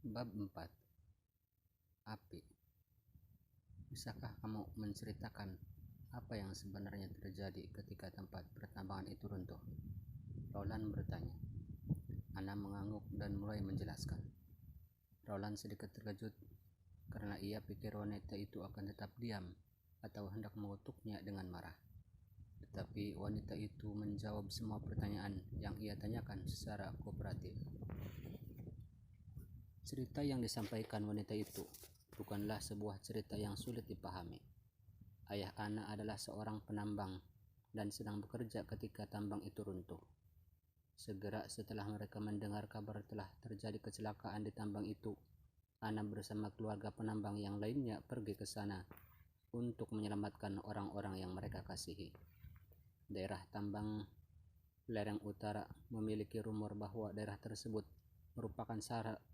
Bab 4. Api. Bisakah kamu menceritakan apa yang sebenarnya terjadi ketika tempat pertambangan itu runtuh? Roland bertanya. Anna mengangguk dan mulai menjelaskan. Roland sedikit terkejut karena ia pikir wanita itu akan tetap diam atau hendak mengutuknya dengan marah. Tetapi wanita itu menjawab semua pertanyaan yang ia tanyakan secara kooperatif. Cerita yang disampaikan wanita itu bukanlah sebuah cerita yang sulit dipahami. Ayah Anna adalah seorang penambang dan sedang bekerja ketika tambang itu runtuh. Segera setelah mereka mendengar kabar telah terjadi kecelakaan di tambang itu, Anna bersama keluarga penambang yang lainnya pergi ke sana untuk menyelamatkan orang-orang yang mereka kasihi. Daerah tambang lereng utara memiliki rumor bahwa daerah tersebut merupakan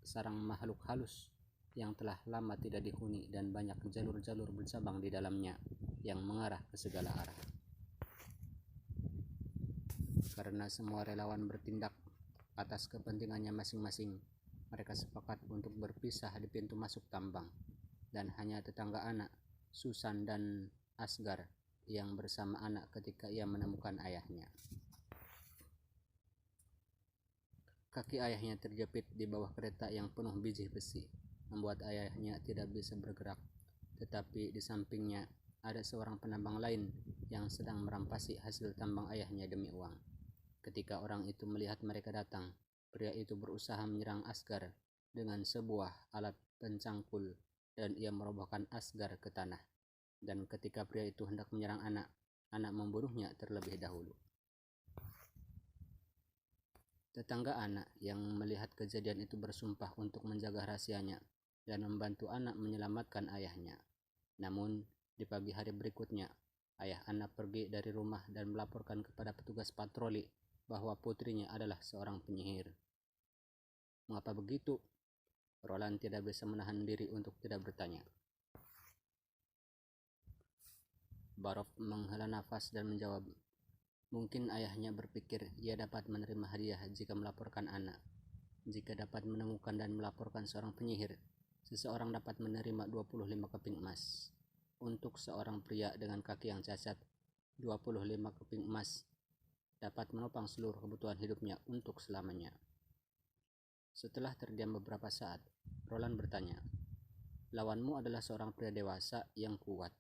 sarang makhluk halus yang telah lama tidak dihuni dan banyak jalur-jalur bercabang di dalamnya yang mengarah ke segala arah. Karena semua relawan bertindak atas kepentingannya masing-masing, mereka sepakat untuk berpisah di pintu masuk tambang, dan hanya tetangga anak, Susan dan Asgar, yang bersama anak ketika ia menemukan ayahnya. Kaki ayahnya terjepit di bawah kereta yang penuh biji besi, membuat ayahnya tidak bisa bergerak. Tetapi di sampingnya ada seorang penambang lain yang sedang merampasi hasil tambang ayahnya demi uang. Ketika orang itu melihat mereka datang, pria itu berusaha menyerang Asgar dengan sebuah alat pencangkul dan ia merobohkan Asgar ke tanah. Dan ketika pria itu hendak menyerang anak membunuhnya terlebih dahulu. Tetangga anak yang melihat kejadian itu bersumpah untuk menjaga rahasianya dan membantu anak menyelamatkan ayahnya. Namun, di pagi hari berikutnya, ayah anak pergi dari rumah dan melaporkan kepada petugas patroli bahwa putrinya adalah seorang penyihir. Mengapa begitu? Roland tidak bisa menahan diri untuk tidak bertanya. Barof menghela nafas dan menjawab, mungkin ayahnya berpikir ia dapat menerima hadiah jika melaporkan anak. Jika dapat menemukan dan melaporkan seorang penyihir, seseorang dapat menerima 25 keping emas. Untuk seorang pria dengan kaki yang cacat, 25 keping emas dapat menopang seluruh kebutuhan hidupnya untuk selamanya. Setelah terdiam beberapa saat, Roland bertanya, lawanmu adalah seorang pria dewasa yang kuat.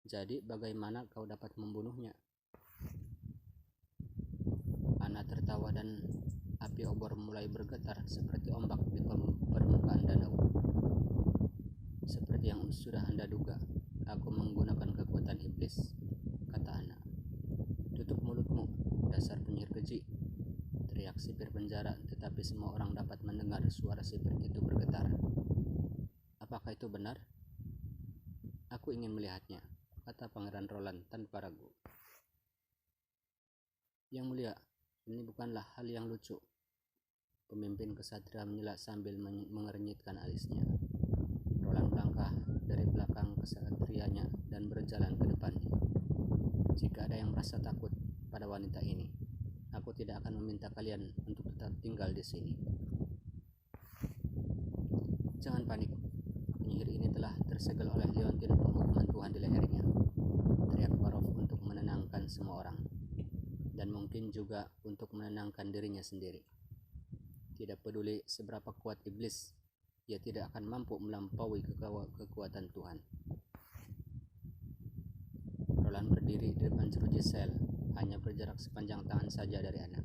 Jadi bagaimana kau dapat membunuhnya? Anna tertawa dan api obor mulai bergetar seperti ombak di permukaan danau. Seperti yang sudah Anda duga, aku menggunakan kekuatan iblis, kata Anna. Tutup mulutmu, dasar penyihir keji, teriak sipir penjara, tetapi semua orang dapat mendengar suara sipir itu bergetar. Apakah itu benar? Aku ingin melihatnya, kata Pangeran Roland tanpa ragu. Yang mulia, ini bukanlah hal yang lucu. Pemimpin kesatria menyela sambil mengernyitkan alisnya. Roland melangkah dari belakang kesatrianya dan berjalan ke depannya. Jika ada yang merasa takut pada wanita ini, aku tidak akan meminta kalian untuk tetap tinggal di sini. Jangan panik, penyihir ini telah tersegel oleh liontin penghukuman Tuhan di lehernya, teriak Barof untuk menenangkan semua orang, dan mungkin juga untuk menenangkan dirinya sendiri. Tidak peduli seberapa kuat iblis, ia tidak akan mampu melampaui kekuatan Tuhan. Roland berdiri di depan jeruji sel, hanya berjarak sepanjang tangan saja dari anak,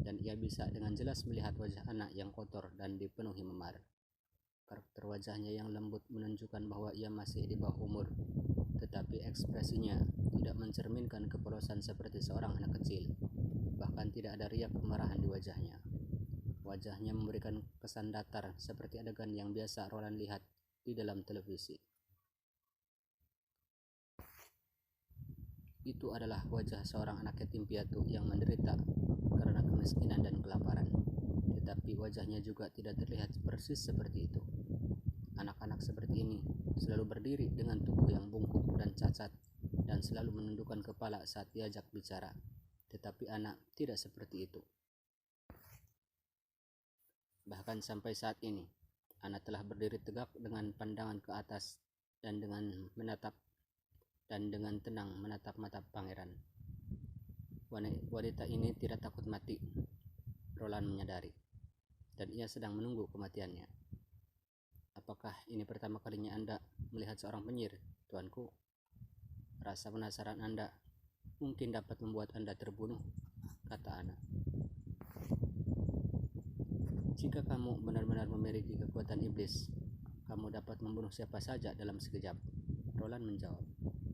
dan ia bisa dengan jelas melihat wajah anak yang kotor dan dipenuhi memar. Karakter wajahnya yang lembut menunjukkan bahwa ia masih di bawah umur, tetapi ekspresinya tidak mencerminkan kepolosan seperti seorang anak kecil. Bahkan tidak ada riak kemarahan di wajahnya. Wajahnya memberikan kesan datar seperti adegan yang biasa Roland lihat di dalam televisi. Itu adalah wajah seorang anak yatim piatu yang menderita karena kemiskinan dan kelaparan. Tetapi wajahnya juga tidak terlihat persis seperti itu. Anak-anak seperti ini selalu berdiri dengan tubuh yang bungkuk dan cacat dan selalu menundukkan kepala saat diajak bicara. Tetapi anak tidak seperti itu. Bahkan sampai saat ini, Ana telah berdiri tegak dengan pandangan ke atas dan dengan tenang menatap mata pangeran. Wanita ini tidak takut mati, Roland menyadari, dan ia sedang menunggu kematiannya. Apakah ini pertama kalinya Anda melihat seorang penyihir, tuanku? Rasa penasaran Anda mungkin dapat membuat Anda terbunuh, kata Ana. Jika kamu benar-benar memiliki kekuatan iblis, kamu dapat membunuh siapa saja dalam sekejap, Roland menjawab.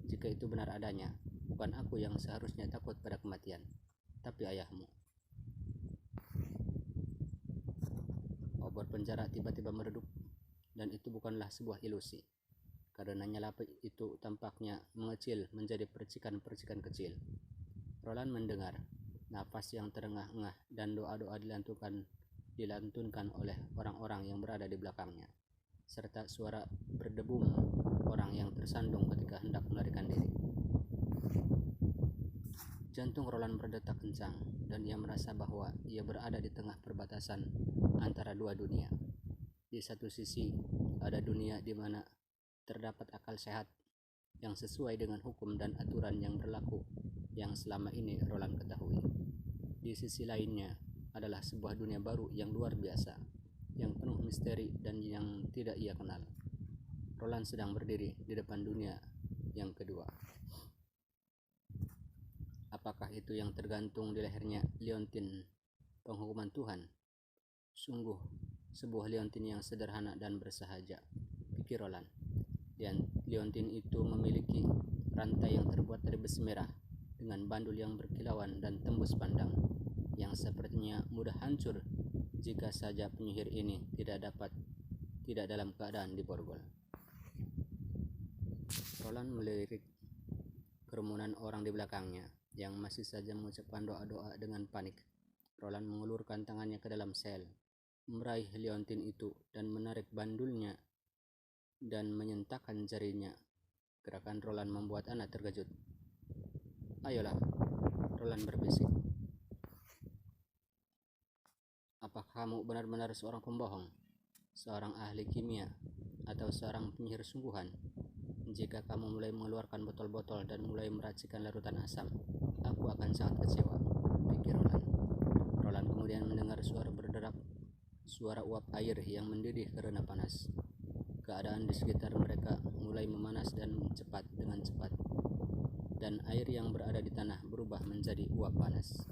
Jika itu benar adanya, bukan aku yang seharusnya takut pada kematian, tapi ayahmu. Obor penjara tiba-tiba meredup, dan itu bukanlah sebuah ilusi, karena nyala api itu tampaknya mengecil menjadi percikan-percikan kecil. Roland mendengar napas yang terengah-engah dan doa-doa dilantunkan oleh orang-orang yang berada di belakangnya, serta suara berdebum orang yang tersandung ketika hendak melarikan diri. Jantung Roland berdetak kencang, dan ia merasa bahwa ia berada di tengah perbatasan antara dua dunia. Di satu sisi, ada dunia di mana terdapat akal sehat yang sesuai dengan hukum dan aturan yang berlaku yang selama ini Roland ketahui. Di sisi lainnya adalah sebuah dunia baru yang luar biasa, yang penuh misteri dan yang tidak ia kenal. Roland sedang berdiri di depan dunia yang kedua. Apakah itu yang tergantung di lehernya liontin penghukuman Tuhan? Sungguh sebuah liontin yang sederhana dan bersahaja, pikir Roland. Dan liontin itu memiliki rantai yang terbuat dari besi merah dengan bandul yang berkilauan dan tembus pandang, yang sepertinya mudah hancur jika saja penyihir ini tidak dalam keadaan diborgol. Roland melirik kerumunan orang di belakangnya yang masih saja mengucapkan doa-doa dengan panik. Roland mengulurkan tangannya ke dalam sel, meraih liontin itu dan menarik bandulnya dan menyentakkan jarinya. Gerakan Roland membuat Ana terkejut. Ayolah, Roland berbisik. Apakah kamu benar-benar seorang pembohong, seorang ahli kimia, atau seorang penyihir sungguhan? Jika kamu mulai mengeluarkan botol-botol dan mulai meracikan larutan asam, aku akan sangat kecewa, pikir Roland. Roland kemudian mendengar suara berderak, suara uap air yang mendidih karena panas. Keadaan di sekitar mereka mulai memanas dengan cepat, dan air yang berada di tanah berubah menjadi uap panas.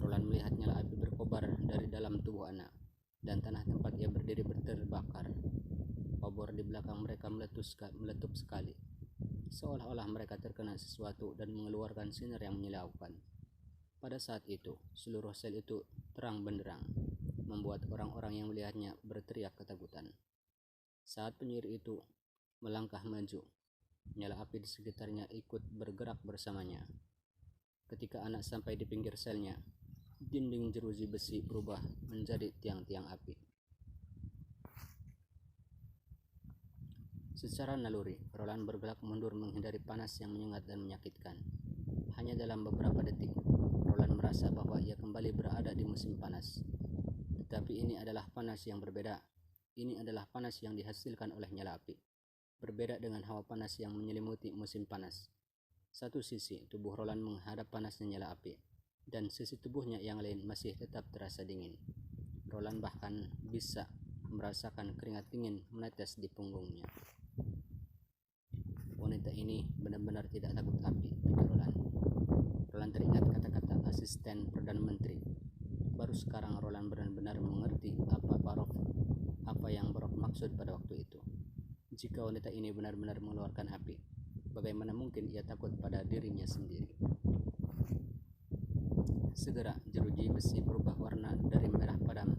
Roland melihat nyala api berkobar dari dalam tubuh Ana, dan tanah tempat ia berdiri terbakar. Obor di belakang mereka meletup sekali, seolah-olah mereka terkena sesuatu dan mengeluarkan sinar yang menyilaukan. Pada saat itu, seluruh sel itu terang benderang, membuat orang-orang yang melihatnya berteriak ketakutan. Saat penyihir itu melangkah maju, nyala api di sekitarnya ikut bergerak bersamanya. Ketika anak sampai di pinggir selnya, dinding jeruji besi berubah menjadi tiang-tiang api. Secara naluri, Roland bergerak mundur menghindari panas yang menyengat dan menyakitkan. Hanya dalam beberapa detik, Roland merasa bahwa ia kembali berada di musim panas. Tetapi ini adalah panas yang berbeda. Ini adalah panas yang dihasilkan oleh nyala api, berbeda dengan hawa panas yang menyelimuti musim panas. Satu sisi tubuh Roland menghadap panasnya nyala api, dan sisi tubuhnya yang lain masih tetap terasa dingin. Roland bahkan bisa merasakan keringat dingin menetes di punggungnya. Wanita ini benar-benar tidak takut api, pikir Roland. Roland teringat kata-kata asisten Perdana Menteri. Baru sekarang Roland benar-benar mengerti apa yang Barok maksud pada waktu itu. Jika wanita ini benar-benar mengeluarkan api, bagaimana mungkin ia takut pada dirinya sendiri? Segera jeruji besi berubah warna dari merah padam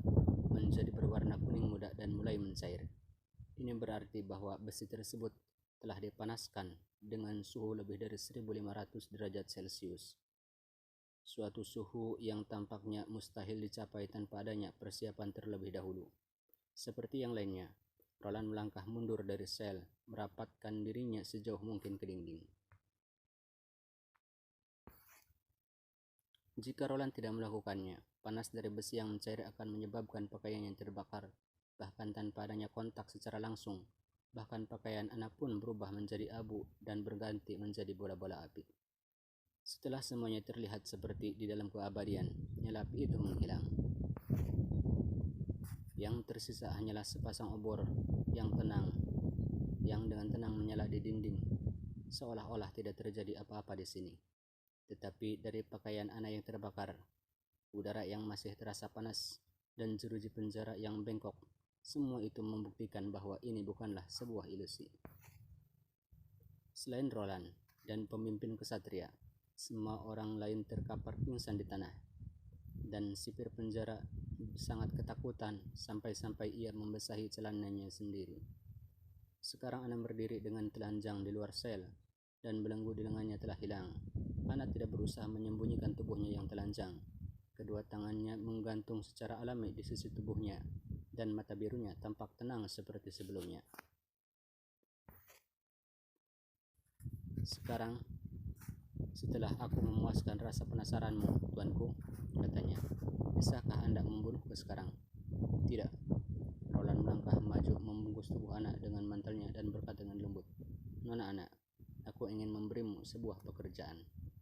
menjadi berwarna kuning muda dan mulai mencair. Ini berarti bahwa besi tersebut telah dipanaskan dengan suhu lebih dari 1500 derajat Celcius. Suatu suhu yang tampaknya mustahil dicapai tanpa adanya persiapan terlebih dahulu. Seperti yang lainnya, Roland melangkah mundur dari sel, merapatkan dirinya sejauh mungkin ke dinding. Jika Roland tidak melakukannya, panas dari besi yang mencair akan menyebabkan pakaiannya terbakar bahkan tanpa adanya kontak secara langsung. Bahkan pakaian anak pun berubah menjadi abu dan berganti menjadi bola-bola api. Setelah semuanya terlihat seperti di dalam keabadian, nyala api itu menghilang. Yang tersisa hanyalah sepasang obor yang tenang, yang dengan tenang menyala di dinding, seolah-olah tidak terjadi apa-apa di sini. Tetapi dari pakaian anak yang terbakar, udara yang masih terasa panas, dan jeruji penjara yang bengkok, semua itu membuktikan bahwa ini bukanlah sebuah ilusi. Selain Roland dan pemimpin kesatria, semua orang lain terkapar pingsan di tanah, dan sipir penjara sangat ketakutan sampai-sampai ia membasahi celananya sendiri. Sekarang Ana berdiri dengan telanjang di luar sel, dan belenggu di lengannya telah hilang. Ana tidak berusaha menyembunyikan tubuhnya yang telanjang. Kedua tangannya menggantung secara alami di sisi tubuhnya, dan mata birunya tampak tenang seperti sebelumnya. Sekarang, setelah aku memuaskan rasa penasaranmu, tuanku, katanya, bisakah Anda membunuhku sekarang? Tidak. Roland melangkah maju membungkus tubuh anak dengan mantelnya dan berkata dengan lembut, Nona anak, aku ingin memberimu sebuah pekerjaan.